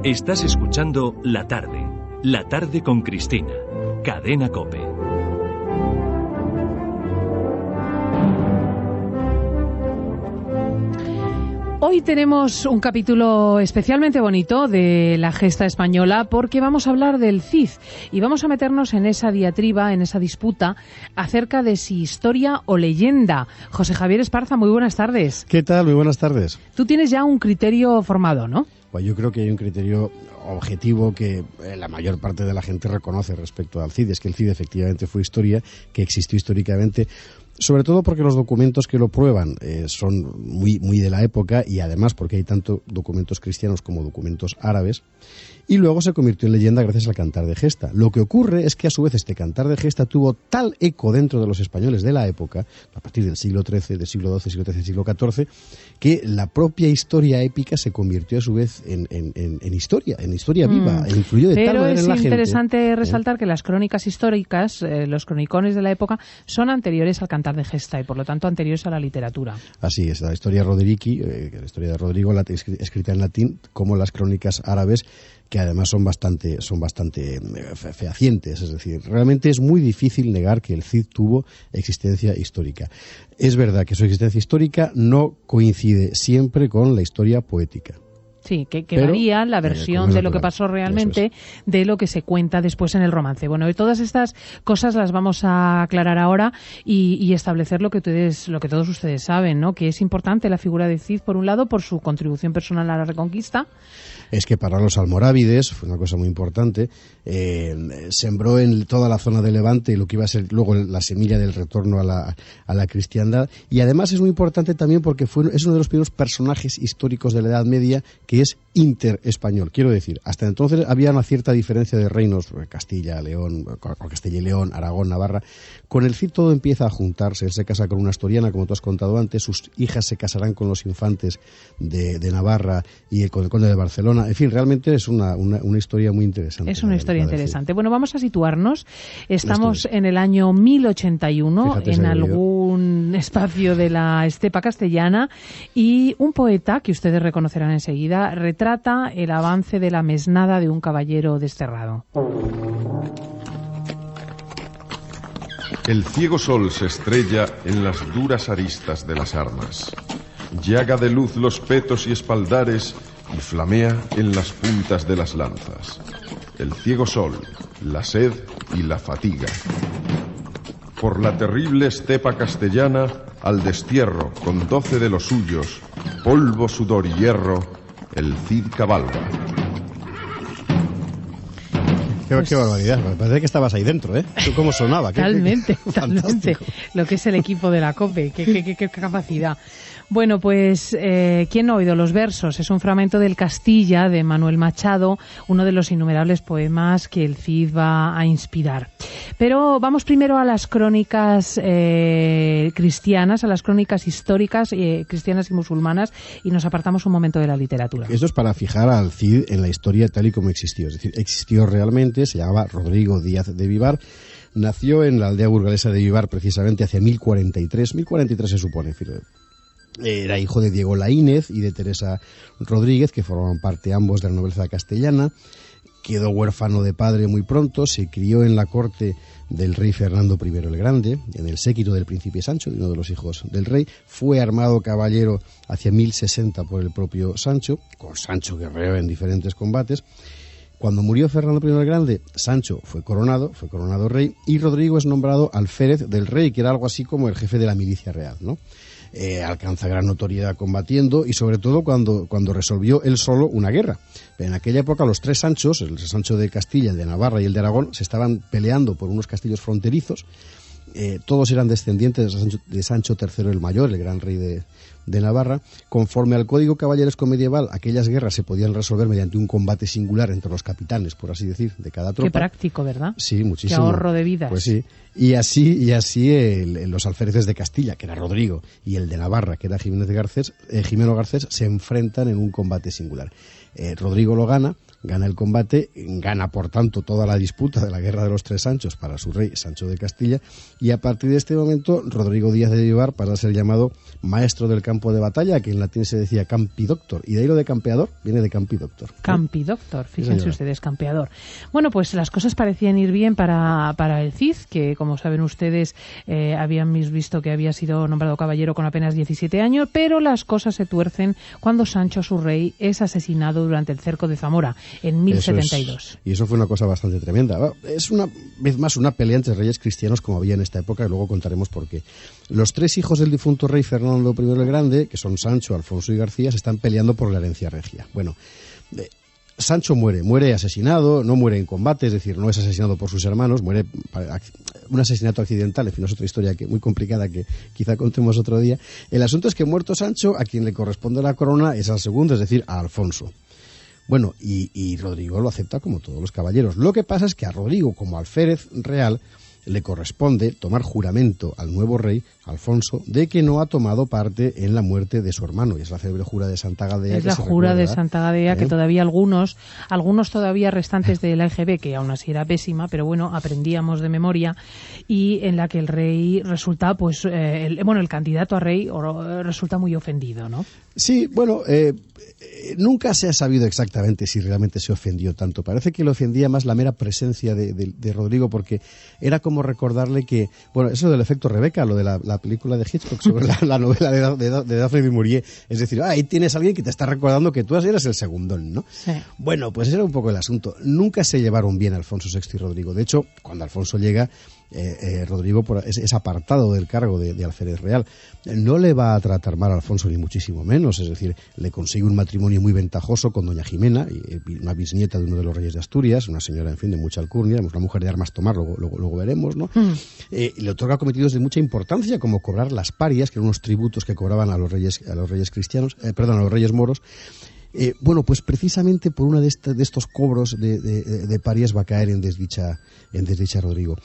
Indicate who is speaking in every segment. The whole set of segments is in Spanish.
Speaker 1: Estás escuchando La Tarde con Cristina, Cadena COPE.
Speaker 2: Hoy tenemos un capítulo especialmente bonito de la gesta española porque vamos a hablar del Cid y vamos a meternos en esa diatriba, en esa disputa acerca de si historia o leyenda. José Javier Esparza, muy buenas tardes.
Speaker 3: ¿Qué tal? Muy buenas tardes.
Speaker 2: Tú tienes ya un criterio formado, ¿no?
Speaker 3: Pues yo creo que hay un criterio objetivo que la mayor parte de la gente reconoce respecto al Cid. Es que el Cid efectivamente fue historia, que existió históricamente, sobre todo porque los documentos que lo prueban son muy de la época y además porque hay tanto documentos cristianos como documentos árabes. Y luego se convirtió en leyenda gracias al Cantar de Gesta. Lo que ocurre es que a su vez este Cantar de Gesta tuvo tal eco dentro de los españoles de la época, a partir del siglo XIII, del siglo XII, siglo XIII, siglo XIV, que la propia historia épica se convirtió a su vez en historia viva, e influyó de tal manera en la gente. Pero es
Speaker 2: interesante resaltar que las crónicas históricas, los cronicones de la época, son anteriores al Cantar de Gesta y por lo tanto anteriores a la literatura.
Speaker 3: Así es, la historia Roderici, la historia de Rodrigo, escrita en latín, como las crónicas árabes, que además son bastante fehacientes. Es decir, realmente es muy difícil negar que el Cid tuvo existencia histórica. Es verdad que su existencia histórica no coincide siempre con la historia poética.
Speaker 2: Sí, que varía la versión de lo que pasó realmente de lo que se cuenta después en el romance. Bueno, y todas estas cosas las vamos a aclarar ahora y establecer lo que todos ustedes saben, ¿no? Que es importante la figura de Cid, por un lado, por su contribución personal a la Reconquista.
Speaker 3: Es que para los almorávides, fue una cosa muy importante, sembró en toda la zona de Levante lo que iba a ser luego la semilla del retorno a la cristiandad, y además es muy importante también porque es uno de los primeros personajes históricos de la Edad Media que es interespañol. Quiero decir, hasta entonces había una cierta diferencia de reinos, Castilla, León, Castilla y León, Aragón, Navarra. Con el Cid todo empieza a juntarse. Él se casa con una asturiana, como tú has contado antes, sus hijas se casarán con los infantes de Navarra y con el conde de Barcelona. En fin, realmente es una historia muy interesante.
Speaker 2: Es una historia interesante. Bueno, vamos a situarnos. Estamos en el año 1081, fíjate, en algún espacio de la estepa castellana, y un poeta, que ustedes reconocerán enseguida, retrata el avance de la mesnada de un caballero desterrado.
Speaker 4: El ciego sol se estrella en las duras aristas de las armas. Llaga de luz los petos y espaldares y flamea en las puntas de las lanzas. El ciego sol, la sed y la fatiga. Por la terrible estepa castellana, al destierro, con 12 de los suyos, polvo, sudor y hierro, el Cid cabalga.
Speaker 3: Qué barbaridad, me parece que estabas ahí dentro, ¿eh? ¿Tú cómo sonaba?
Speaker 2: Totalmente. Lo que es el equipo de la COPE, qué capacidad. Bueno, pues, ¿quién no ha oído los versos? Es un fragmento del Castilla de Manuel Machado, uno de los innumerables poemas que el Cid va a inspirar. Pero vamos primero a las crónicas cristianas, a las crónicas históricas cristianas y musulmanas, y nos apartamos un momento de la literatura.
Speaker 3: Esto es para fijar al Cid en la historia tal y como existió. Es decir, existió realmente, se llamaba Rodrigo Díaz de Vivar. Nació en la aldea burgalesa de Vivar precisamente hacia 1043 se supone, era hijo de Diego Laínez y de Teresa Rodríguez, que formaban parte ambos de la nobleza castellana. Quedó huérfano de padre muy pronto, se crió en la corte del rey Fernando I el Grande, en el séquito del príncipe Sancho, uno de los hijos del rey. Fue armado caballero hacia 1060 por el propio Sancho, con Sancho guerrero en diferentes combates. Cuando murió Fernando I el Grande, Sancho fue coronado rey, y Rodrigo es nombrado alférez del rey, que era algo así como el jefe de la milicia real, ¿no? Alcanza gran notoriedad combatiendo y sobre todo cuando resolvió él solo una guerra. En aquella época los tres Sanchos, el Sancho de Castilla, el de Navarra y el de Aragón, se estaban peleando por unos castillos fronterizos. Todos eran descendientes de Sancho III el Mayor, el gran rey de Navarra. Conforme al código caballeresco medieval, aquellas guerras se podían resolver mediante un combate singular entre los capitanes, por así decir, de cada tropa.
Speaker 2: Qué práctico, ¿verdad?
Speaker 3: Sí, muchísimo.
Speaker 2: Qué ahorro de vidas.
Speaker 3: Pues sí. Y así los alféreces de Castilla, que era Rodrigo, y el de Navarra, que era Jimeno Garcés, se enfrentan en un combate singular. Rodrigo lo gana el combate, gana por tanto toda la disputa de la guerra de los tres Sanchos para su rey Sancho de Castilla, y a partir de este momento Rodrigo Díaz de Vivar pasa a ser llamado maestro del campo campo de batalla, que en latín se decía campidoctor, y de ahí lo de campeador viene de campidoctor.
Speaker 2: Campidoctor, fíjense ustedes, campeador. Bueno, pues las cosas parecían ir bien para el Cid, que como saben ustedes habían visto que había sido nombrado caballero con apenas 17 años, pero las cosas se tuercen cuando Sancho, su rey, es asesinado durante el cerco de Zamora en 1072.
Speaker 3: Y eso fue una cosa bastante tremenda. Es una vez más una pelea entre reyes cristianos como había en esta época, y luego contaremos por qué. Los tres hijos del difunto rey Fernando I el Grande, que son Sancho, Alfonso y García, se están peleando por la herencia regia. Bueno, Sancho muere asesinado, no muere en combate, es decir, no es asesinado por sus hermanos, muere un asesinato accidental, en fin, es otra historia muy complicada que quizá contemos otro día. El asunto es que muerto Sancho, a quien le corresponde la corona es al segundo, es decir, a Alfonso. Bueno, y Rodrigo lo acepta como todos los caballeros. Lo que pasa es que a Rodrigo, como alférez real, le corresponde tomar juramento al nuevo rey, Alfonso, de que no ha tomado parte en la muerte de su hermano. Y es la célebre jura de Santa Gadea.
Speaker 2: Es la jura de Santa Gadea, que todavía algunos todavía restantes de la EGB, que aún así era pésima, pero bueno, aprendíamos de memoria, y en la que el rey resulta, pues, el candidato a rey resulta muy ofendido, ¿no?
Speaker 3: Sí, bueno, nunca se ha sabido exactamente si realmente se ofendió tanto. Parece que le ofendía más la mera presencia de Rodrigo, porque era como recordarle que, bueno, eso del efecto Rebeca, lo de la película de Hitchcock sobre la novela de Daphne du Maurier, es decir, ahí tienes a alguien que te está recordando que tú eres el segundón, ¿no? Sí. Bueno, pues ese era un poco el asunto. Nunca se llevaron bien Alfonso VI y Rodrigo. De hecho, cuando Alfonso llega, Rodrigo es apartado del cargo de alférez real. No le va a tratar mal a Alfonso, ni muchísimo menos, es decir, le consigue un matrimonio muy ventajoso con doña Jimena, una bisnieta de uno de los reyes de Asturias, una señora, en fin, de mucha alcurnia, una mujer de armas tomar, luego veremos, ¿no? Le otorga cometidos de mucha importancia, como cobrar las parias, que eran unos tributos que cobraban a los reyes cristianos, a los reyes moros. Bueno, pues precisamente por uno de estos cobros de parias va a caer en desdicha Rodrigo.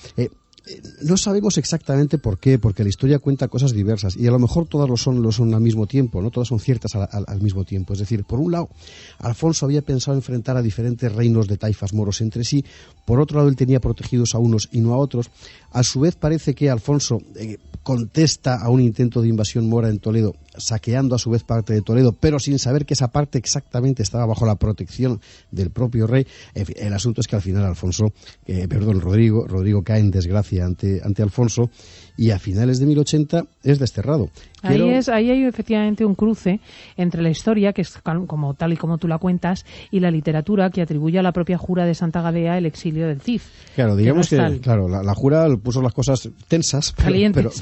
Speaker 3: No sabemos exactamente por qué, porque la historia cuenta cosas diversas, y a lo mejor todas lo son al mismo tiempo, ¿no? Todas son ciertas al mismo tiempo. Es decir, por un lado, Alfonso había pensado enfrentar a diferentes reinos de taifas moros entre sí, por otro lado, él tenía protegidos a unos y no a otros. A su vez, parece que Alfonso contesta a un intento de invasión mora en Toledo, saqueando a su vez parte de Toledo, pero sin saber que esa parte exactamente estaba bajo la protección del propio rey. En fin, el asunto es que al final Rodrigo cae en desgracia ante Alfonso, y a finales de 1080 es desterrado.
Speaker 2: Ahí hay efectivamente un cruce entre la historia, que es como tal y como tú la cuentas, y la literatura, que atribuye a la propia jura de Santa Gadea el exilio del Cid. Claro, digamos que
Speaker 3: la jura puso las cosas tensas,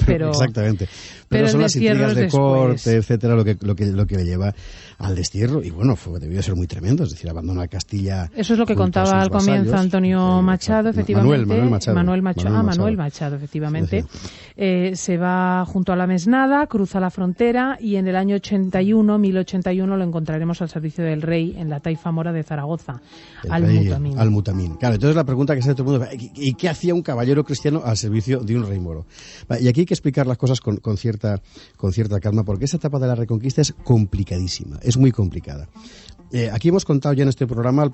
Speaker 3: pero exactamente. Pero son las intrigas de corte, etcétera, lo que le lleva al destierro. Y bueno, debió ser muy tremendo, es decir, abandona Castilla.
Speaker 2: Eso es lo que contaba al comienzo Antonio Machado, efectivamente. Manuel Machado, efectivamente. Sí. Se va junto a la mesnada, cruza la frontera, y en el año 1081, lo encontraremos al servicio del rey en la taifa mora de Zaragoza,
Speaker 3: Al-Mutamín. Claro, entonces la pregunta que se hace todo el mundo, ¿y qué hacía un caballero cristiano al servicio de un rey moro? Y aquí hay que explicar las cosas con cierta calma, porque esa etapa de la Reconquista es complicadísima, es muy complicada. Aquí hemos contado ya en este programa,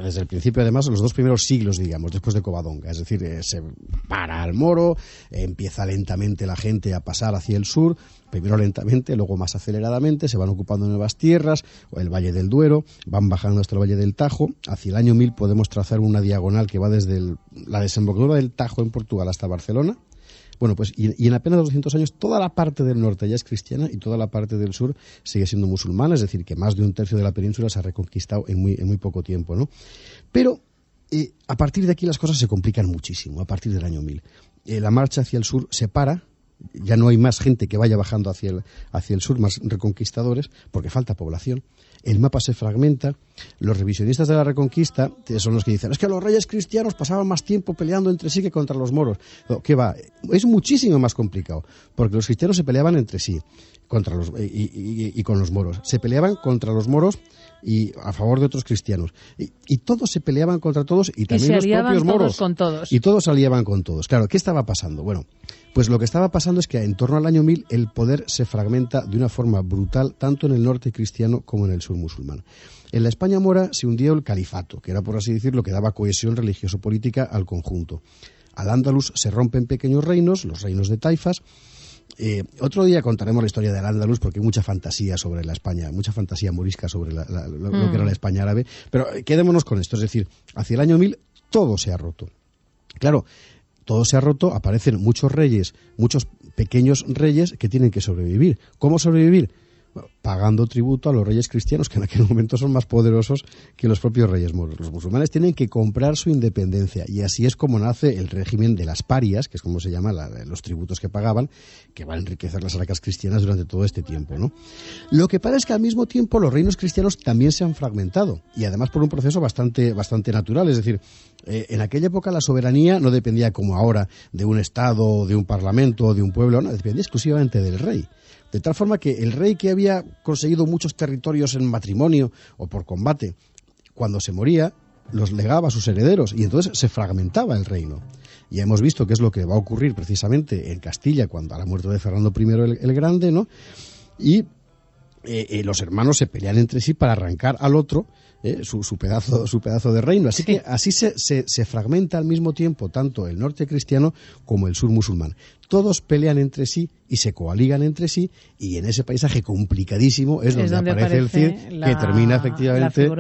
Speaker 3: desde el principio, además, los dos primeros siglos, digamos, después de Covadonga. Es decir, se para al moro, empieza lentamente la gente a pasar hacia el sur, primero lentamente, luego más aceleradamente, se van ocupando nuevas tierras, el Valle del Duero, van bajando hasta el Valle del Tajo. Hacia el año 1000 podemos trazar una diagonal que va desde la desembocadura del Tajo en Portugal hasta Barcelona. Bueno, pues y en apenas 200 años toda la parte del norte ya es cristiana y toda la parte del sur sigue siendo musulmana, es decir, que más de un tercio de la península se ha reconquistado en muy poco tiempo, ¿no? Pero a partir de aquí las cosas se complican muchísimo, a partir del año 1000. La marcha hacia el sur se para, ya no hay más gente que vaya bajando hacia el sur, más reconquistadores, porque falta población. El mapa se fragmenta. Los revisionistas de la Reconquista son los que dicen, es que los reyes cristianos pasaban más tiempo peleando entre sí que contra los moros. No, ¿qué va? Es muchísimo más complicado, porque los cristianos se peleaban entre sí y con los moros. Se peleaban contra los moros y a favor de otros cristianos. Y todos se peleaban contra todos, y también los propios moros.
Speaker 2: Con todos.
Speaker 3: Y todos se aliaban con todos. Claro, ¿qué estaba pasando? Bueno, pues lo que estaba pasando es que en torno al año 1000 el poder se fragmenta de una forma brutal, tanto en el norte cristiano como en el sur musulmán. En la España mora se hundió el califato, que era, por así decirlo, que daba cohesión religioso-política al conjunto. Al Andalus se rompen pequeños reinos, los reinos de taifas, Otro día contaremos la historia del Al-Ándalus porque hay mucha fantasía sobre la España, mucha fantasía morisca sobre lo que era la España árabe, pero quedémonos con esto, es decir, hacia el año 1000 todo se ha roto. Claro, todo se ha roto, aparecen muchos reyes, muchos pequeños reyes que tienen que sobrevivir. ¿Cómo sobrevivir? Bueno, pagando tributo a los reyes cristianos, que en aquel momento son más poderosos que los propios reyes moros. Los musulmanes tienen que comprar su independencia, y así es como nace el régimen de las parias, que es como se llama los tributos que pagaban, que van a enriquecer las arcas cristianas durante todo este tiempo, ¿no? Lo que pasa es que al mismo tiempo los reinos cristianos también se han fragmentado, y además por un proceso bastante natural, es decir, en aquella época la soberanía no dependía como ahora de un estado, de un parlamento, de un pueblo, no, dependía exclusivamente del rey. De tal forma que el rey que había conseguido muchos territorios en matrimonio o por combate, cuando se moría, los legaba a sus herederos y entonces se fragmentaba el reino. Ya hemos visto qué es lo que va a ocurrir precisamente en Castilla cuando a la muerte de Fernando I el Grande, ¿no? Y los hermanos se pelean entre sí para arrancar al otro su pedazo de reino. Así que así se fragmenta al mismo tiempo tanto el norte cristiano como el sur musulmán. Todos pelean entre sí y se coaligan entre sí, y en ese paisaje complicadísimo es donde aparece el Cid, que termina efectivamente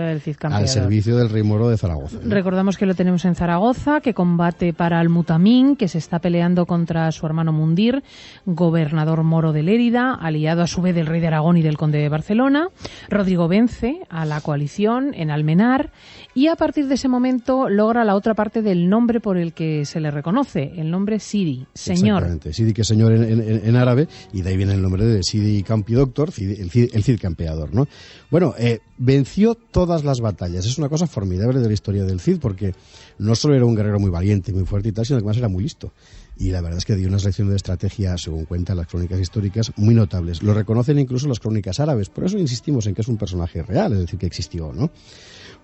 Speaker 3: al servicio del rey moro de Zaragoza, ¿no?
Speaker 2: Recordamos que lo tenemos en Zaragoza, que combate para Al-Mutamín, que se está peleando contra su hermano Mundir, gobernador moro de Lérida, aliado a su vez del rey de Aragón y del conde de Barcelona. Rodrigo vence a la coalición en Almenar, y a partir de ese momento logra la otra parte del nombre por el que se le reconoce, el nombre Sidi, señor.
Speaker 3: Exactamente, Sidi, que es señor en árabe, y de ahí viene el nombre de Sidi Campidoctor, el Cid campeador, ¿no? Bueno, venció todas las batallas. Es una cosa formidable de la historia del Cid, porque no solo era un guerrero muy valiente, muy fuerte y tal, sino que además era muy listo. Y la verdad es que dio unas lecciones de estrategia, según cuentan las crónicas históricas, muy notables. Lo reconocen incluso las crónicas árabes. Por eso insistimos en que es un personaje real, es decir, que existió, ¿no?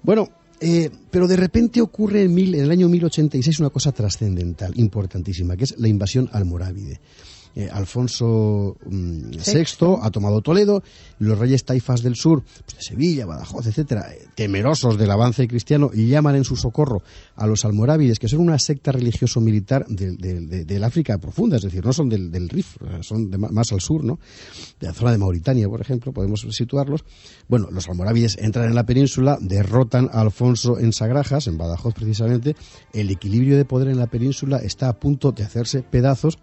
Speaker 3: Bueno, pero de repente ocurre en el año 1086 una cosa trascendental, importantísima, que es la invasión almorávide. Alfonso VI ha tomado Toledo, los reyes taifas del sur, pues de Sevilla, Badajoz, etcétera, temerosos del avance cristiano, y llaman en su socorro a los almorávides, que son una secta religioso-militar del África profunda, es decir, no son del Rif, son más al sur, ¿no? De la zona de Mauritania, por ejemplo, podemos situarlos. Bueno, los almorávides entran en la península, derrotan a Alfonso en Sagrajas, en Badajoz precisamente. El equilibrio de poder en la península está a punto de hacerse pedazos.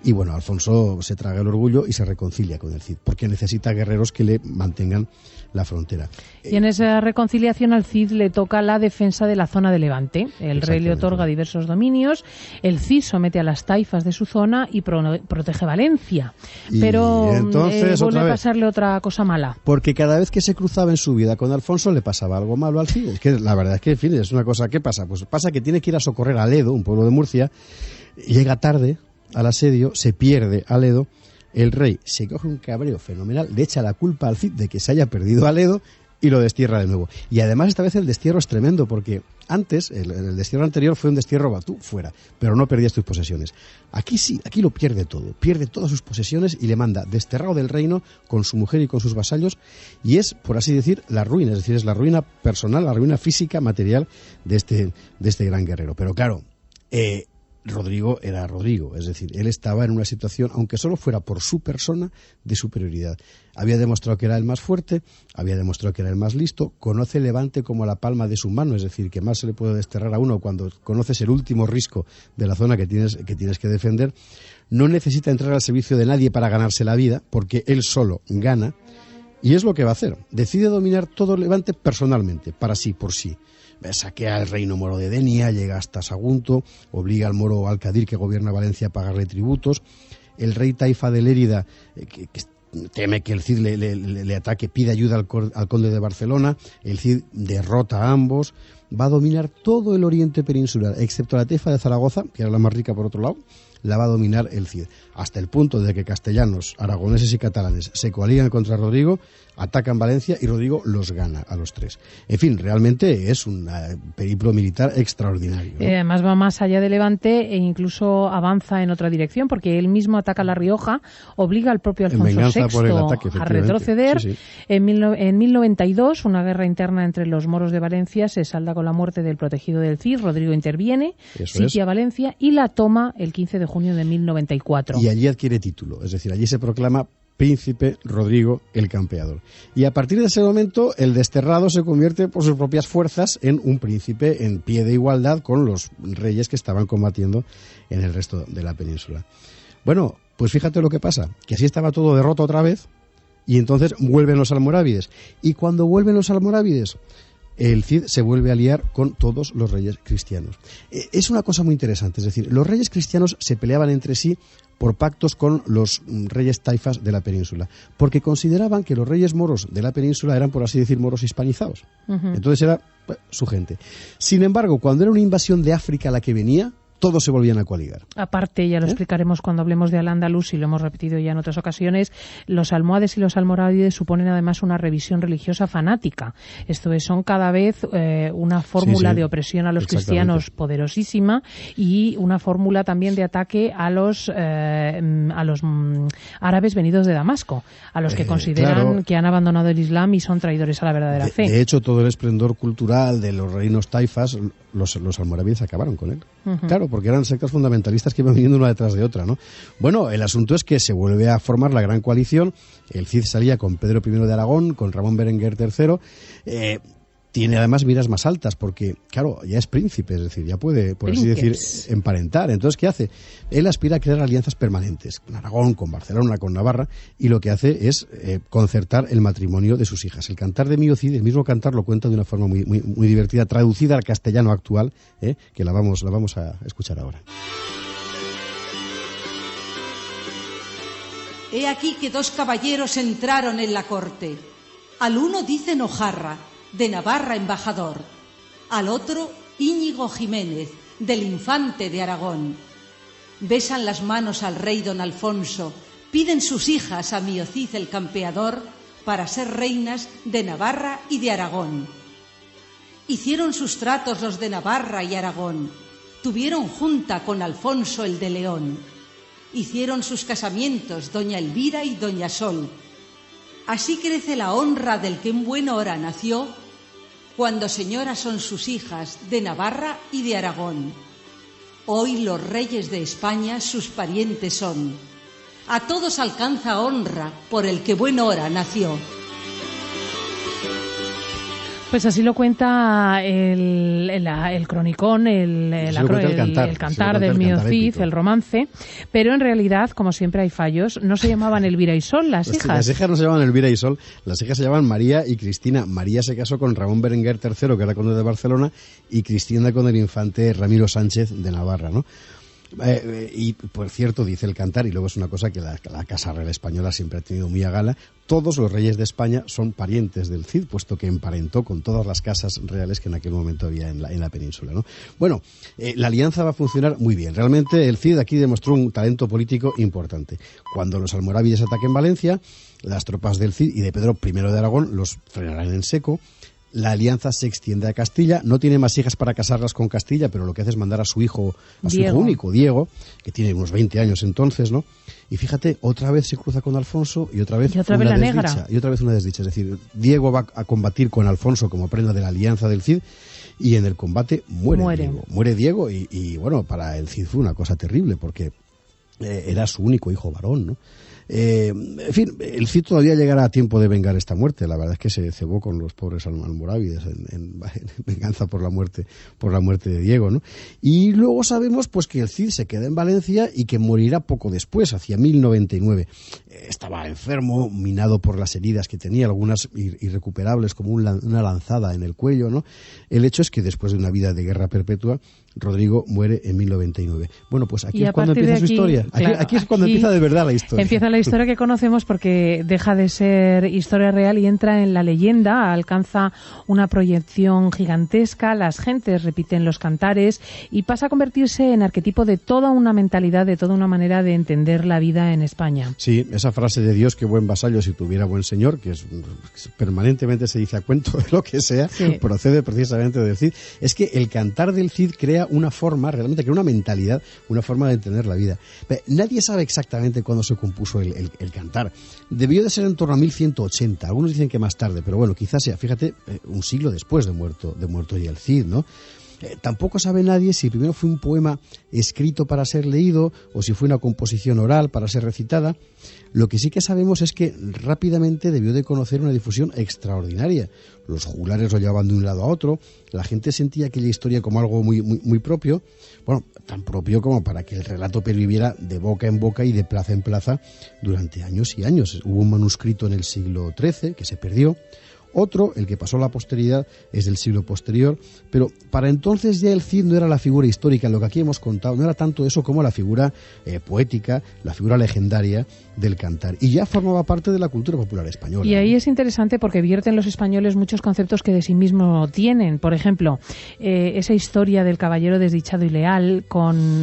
Speaker 3: Y bueno, Alfonso se traga el orgullo y se reconcilia con el Cid, porque necesita guerreros que le mantengan la frontera.
Speaker 2: Y en esa reconciliación al Cid le toca la defensa de la zona de Levante. El rey le otorga diversos dominios, el Cid somete a las taifas de su zona y protege Valencia. Pero entonces, vuelve a pasarle otra cosa mala.
Speaker 3: Porque cada vez que se cruzaba en su vida con Alfonso le pasaba algo malo al Cid. Es que la verdad es que, en fin, es una cosa. ¿Qué pasa? Pues pasa que tiene que ir a socorrer a Ledo, un pueblo de Murcia, llega tarde al asedio, se pierde a Ledo, el rey se coge un cabreo fenomenal, le echa la culpa al Cid de que se haya perdido a Ledo y lo destierra de nuevo. Y además esta vez el destierro es tremendo, porque antes, el destierro anterior fue un destierro batú, fuera, pero no perdías tus posesiones. Aquí sí, aquí lo pierde todo, pierde todas sus posesiones y le manda desterrado del reino con su mujer y con sus vasallos, y es, por así decir, la ruina, es decir, es la ruina personal, la ruina física, material de este gran guerrero. Pero claro, Rodrigo era Rodrigo, es decir, él estaba en una situación, aunque solo fuera por su persona, de superioridad. Había demostrado que era el más fuerte, había demostrado que era el más listo, conoce Levante como la palma de su mano, es decir, que más se le puede desterrar a uno cuando conoces el último risco de la zona que tienes que defender. No necesita entrar al servicio de nadie para ganarse la vida, porque él solo gana, y es lo que va a hacer. Decide dominar todo Levante personalmente, para sí, por sí. Saquea el reino moro de Denia, llega hasta Sagunto, obliga al moro Alcadir, que gobierna Valencia, a pagarle tributos. El rey taifa de Lérida, que teme que el Cid le ataque, pide ayuda al conde de Barcelona. El Cid derrota a ambos. Va a dominar todo el oriente peninsular, excepto la taifa de Zaragoza, que era la más rica por otro lado, la va a dominar el Cid, hasta el punto de que castellanos, aragoneses y catalanes se coaligan contra Rodrigo, atacan Valencia y Rodrigo los gana a los tres. En fin, realmente es un periplo militar extraordinario, ¿no?
Speaker 2: Además va más allá de Levante e incluso avanza en otra dirección, porque él mismo ataca La Rioja, obliga al propio Alfonso VI a retroceder. Sí, sí. En 1092, una guerra interna entre los moros de Valencia se salda con la muerte del protegido del Cid. Rodrigo interviene,
Speaker 3: Eso
Speaker 2: sitia Valencia y la toma el 15 de junio de 1094.
Speaker 3: Y allí adquiere título, es decir, allí se proclama Príncipe Rodrigo el Campeador. Y a partir de ese momento, el desterrado se convierte por sus propias fuerzas en un príncipe en pie de igualdad con los reyes que estaban combatiendo en el resto de la península. Bueno, pues fíjate lo que pasa, que así estaba todo derroto otra vez, y entonces vuelven los almorávides. Y cuando vuelven los almorávides, el Cid se vuelve a liar con todos los reyes cristianos. Es una cosa muy interesante, es decir, los reyes cristianos se peleaban entre sí por pactos con los reyes taifas de la península, porque consideraban que los reyes moros de la península eran, por así decir, moros hispanizados. Entonces era su gente. Sin embargo, cuando era una invasión de África la que venía, todos se volvían a coaligar.
Speaker 2: Aparte, ya lo explicaremos cuando hablemos de Al-Ándalus, y lo hemos repetido ya en otras ocasiones, los almohades y los almorávides suponen además una revisión religiosa fanática. Esto es, son cada vez una fórmula de opresión a los cristianos poderosísima, y una fórmula también de ataque a los árabes venidos de Damasco, a los que consideran que han abandonado el Islam y son traidores a la verdadera fe.
Speaker 3: De hecho, todo el esplendor cultural de los reinos taifas, los almorávides acabaron con él. Claro, porque eran sectas fundamentalistas que iban viniendo una detrás de otra, ¿no? Bueno, el asunto es que se vuelve a formar la gran coalición. El Cid salía con Pedro I de Aragón, con Ramón Berenguer III. Tiene además miras más altas porque, claro, ya es príncipe, es decir, ya puede, por así decir, emparentar. Entonces, ¿qué hace? Él aspira a crear alianzas permanentes con Aragón, con Barcelona, con Navarra, y lo que hace es concertar el matrimonio de sus hijas. El cantar de Mío Cid, el mismo cantar, lo cuenta de una forma muy divertida, traducida al castellano actual, que la vamos a escuchar ahora.
Speaker 5: He aquí que dos caballeros entraron en la corte. Al uno dicen Ojarra, de Navarra embajador, al otro Íñigo Jiménez, del infante de Aragón. Besan las manos al rey don Alfonso, piden sus hijas a Mío Cid el Campeador para ser reinas de Navarra y de Aragón. Hicieron sus tratos los de Navarra y Aragón, tuvieron junta con Alfonso el de León. Hicieron sus casamientos doña Elvira y doña Sol. Así crece la honra del que en buena hora nació, cuando señoras son sus hijas de Navarra y de Aragón. Hoy los reyes de España sus parientes son. A todos alcanza honra por el que buena hora nació.
Speaker 2: Pues así lo cuenta el cronicón, el cantar del Mío Cid, el romance, pero en realidad, como siempre hay fallos, no se llamaban Elvira y Sol las hijas.
Speaker 3: Las hijas no se llamaban Elvira y Sol, las hijas se llamaban María y Cristina. María se casó con Ramón Berenguer III, que era conde de Barcelona, y Cristina con el infante Ramiro Sánchez de Navarra, ¿no? Y por cierto, dice el cantar, y luego es una cosa que la Casa Real Española siempre ha tenido muy a gala, todos los reyes de España son parientes del Cid, puesto que emparentó con todas las casas reales que en aquel momento había en la península, ¿no? Bueno, la alianza va a funcionar muy bien. Realmente el Cid aquí demostró un talento político importante. Cuando los almorávides ataquen Valencia, las tropas del Cid y de Pedro I de Aragón los frenarán en seco. La alianza se extiende a Castilla, no tiene más hijas para casarlas con Castilla, pero lo que hace es mandar a su hijo único, Diego, que tiene unos 20 años entonces, ¿no? Y fíjate, otra vez se cruza con Alfonso y otra vez una desdicha. Y otra vez una desdicha. Es decir, Diego va a combatir con Alfonso como prenda de la alianza del Cid, y en el combate muere Diego y bueno, para el Cid fue una cosa terrible porque era su único hijo varón, ¿no? En fin, el Cid todavía llegará a tiempo de vengar esta muerte. La verdad es que se cebó con los pobres almorávides en venganza por la muerte de Diego, ¿no? Y luego sabemos pues que el Cid se queda en Valencia y que morirá poco después, hacia 1099. Estaba enfermo, minado por las heridas que tenía, algunas irrecuperables, como una lanzada en el cuello, ¿no? El hecho es que después de una vida de guerra perpetua, Rodrigo muere en 1099. Bueno, pues aquí es cuando empieza su historia. Aquí es cuando empieza de verdad la historia.
Speaker 2: Empieza la historia que conocemos porque deja de ser historia real y entra en la leyenda, alcanza una proyección gigantesca, las gentes repiten los cantares y pasa a convertirse en arquetipo de toda una mentalidad, de toda una manera de entender la vida en España.
Speaker 3: Sí, esa frase de Dios, que buen vasallo si tuviera buen señor, que permanentemente se dice a cuento de lo que sea, procede precisamente del Cid. Es que el cantar del Cid crea crea una forma, realmente crea una mentalidad, una forma de entender la vida. Pero nadie sabe exactamente cuándo se compuso el cantar. Debió de ser en torno a 1180, algunos dicen que más tarde, pero bueno, quizás sea, fíjate, un siglo después de muerto ya el Cid, ¿no? Tampoco sabe nadie si primero fue un poema escrito para ser leído o si fue una composición oral para ser recitada. Lo que sí que sabemos es que rápidamente debió de conocer una difusión extraordinaria. Los juglares lo llevaban de un lado a otro, la gente sentía aquella historia como algo muy propio, bueno, tan propio como para que el relato perviviera de boca en boca y de plaza en plaza durante años y años. Hubo un manuscrito en el siglo XIII que se perdió. Otro, el que pasó a la posteridad, es del siglo posterior, pero para entonces ya el Cid no era la figura histórica, lo que aquí hemos contado, no era tanto eso como la figura poética, la figura legendaria del cantar, y ya formaba parte de la cultura popular española.
Speaker 2: Y ahí es interesante porque vierten los españoles muchos conceptos que de sí mismo tienen. Por ejemplo, esa historia del caballero desdichado y leal, con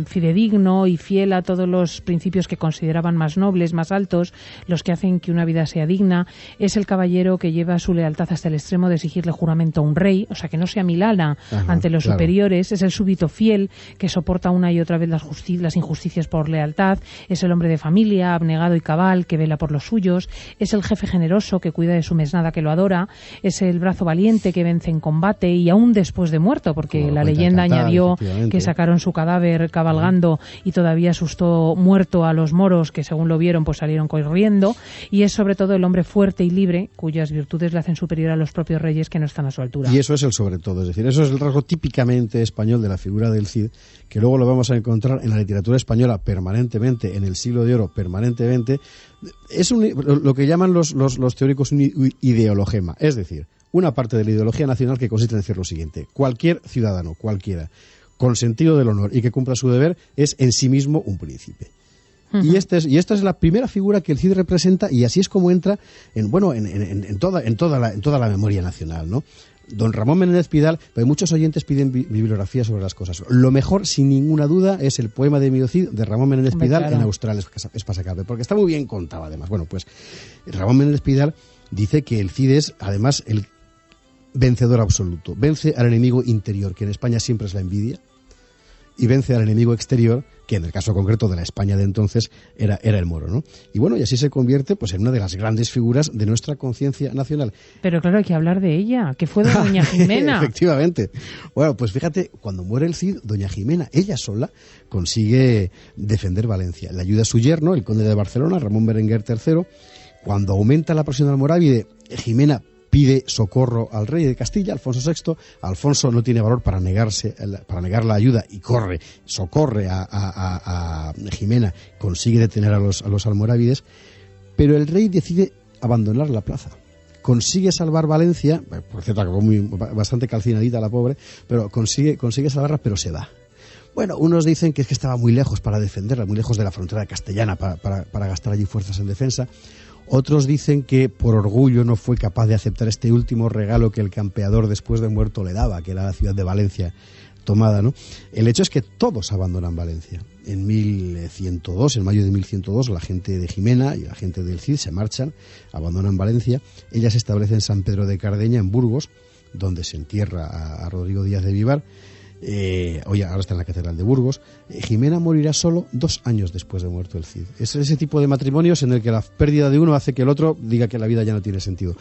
Speaker 2: fidedigno y fiel a todos los principios que consideraban más nobles, más altos, los que hacen que una vida sea digna. Es el caballero que lleva su lealtad hasta el extremo de exigirle juramento a un rey, o sea, que no sea milana ante los superiores. Es el súbdito fiel que soporta una y otra vez las injusticias por lealtad. Es el hombre de familia, abnegado y cabal, que vela por los suyos. Es el jefe generoso que cuida de su mesnada, que lo adora. Es el brazo valiente que vence en combate y aún después de muerto, porque la leyenda añadió que sacaron su cadáver cabalgando y todavía asustó muerto a los moros, que según lo vieron pues salieron corriendo. Y es sobre todo el hombre fuerte y libre, cuyas virtudes le hacen superior a los propios reyes que no están a su altura.
Speaker 3: Y eso es el sobre todo, es decir, eso es el rasgo típicamente español de la figura del Cid, que luego lo vamos a encontrar en la literatura española permanentemente, en el Siglo de Oro permanentemente. Es lo que llaman los teóricos un ideologema, es decir, una parte de la ideología nacional que consiste en decir lo siguiente: cualquier ciudadano, cualquiera, con sentido del honor y que cumpla su deber, es en sí mismo un príncipe. Y esta es la primera figura que el Cid representa, y así es como entra en toda la memoria nacional, ¿no? Don Ramón Menéndez Pidal, pero muchos oyentes piden bibliografía sobre las cosas. Lo mejor, sin ninguna duda, es el poema de Mío Cid de Ramón Menéndez Pidal en Austral Espasacarpe, porque está muy bien contado, además. Bueno, pues Ramón Menéndez Pidal dice que el Cid es, además, el vencedor absoluto. Vence al enemigo interior, que en España siempre es la envidia, y vence al enemigo exterior, que en el caso concreto de la España de entonces era el moro, ¿no? Y bueno, y así se convierte pues en una de las grandes figuras de nuestra conciencia nacional.
Speaker 2: Pero claro, hay que hablar de ella, que fue de doña Jimena.
Speaker 3: Efectivamente. Bueno, pues fíjate, cuando muere el Cid, doña Jimena, ella sola, consigue defender Valencia. Le ayuda a su yerno, el conde de Barcelona, Ramón Berenguer III. Cuando aumenta la presión almorávide, Jimena pide socorro al rey de Castilla, Alfonso VI. Alfonso no tiene valor para negar la ayuda y socorre a Jimena, consigue detener a los almorávides, pero el rey decide abandonar la plaza. Consigue salvar Valencia, por cierto, acabó bastante calcinadita la pobre, pero consigue salvarla, pero se va. Bueno, unos dicen que es que estaba muy lejos para defenderla, muy lejos de la frontera castellana para gastar allí fuerzas en defensa. Otros dicen que por orgullo no fue capaz de aceptar este último regalo que el campeador después de muerto le daba, que era la ciudad de Valencia tomada, ¿no? El hecho es que todos abandonan Valencia. En 1102, en mayo de 1102, la gente de Jimena y la gente del Cid se marchan, abandonan Valencia. Ella se establece en San Pedro de Cardeña, en Burgos, donde se entierra a Rodrigo Díaz de Vivar. Ahora está en la Catedral de Burgos. Jimena morirá solo 2 años después de muerto el Cid. Es ese tipo de matrimonios en el que la pérdida de uno hace que el otro diga que la vida ya no tiene sentido.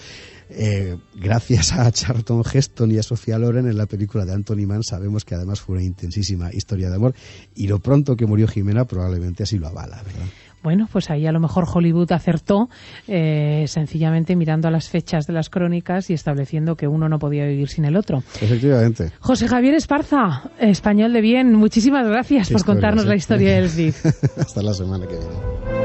Speaker 3: Gracias a Charlton Heston y a Sofía Loren, en la película de Anthony Mann sabemos que además fue una intensísima historia de amor, y lo pronto que murió Jimena probablemente así lo avala, ¿verdad?
Speaker 2: Bueno, pues ahí a lo mejor Hollywood acertó, sencillamente mirando a las fechas de las crónicas y estableciendo que uno no podía vivir sin el otro.
Speaker 3: Efectivamente.
Speaker 2: José Javier Esparza, español de bien, muchísimas gracias por contarnos la historia del Cid.
Speaker 3: Hasta la semana que viene.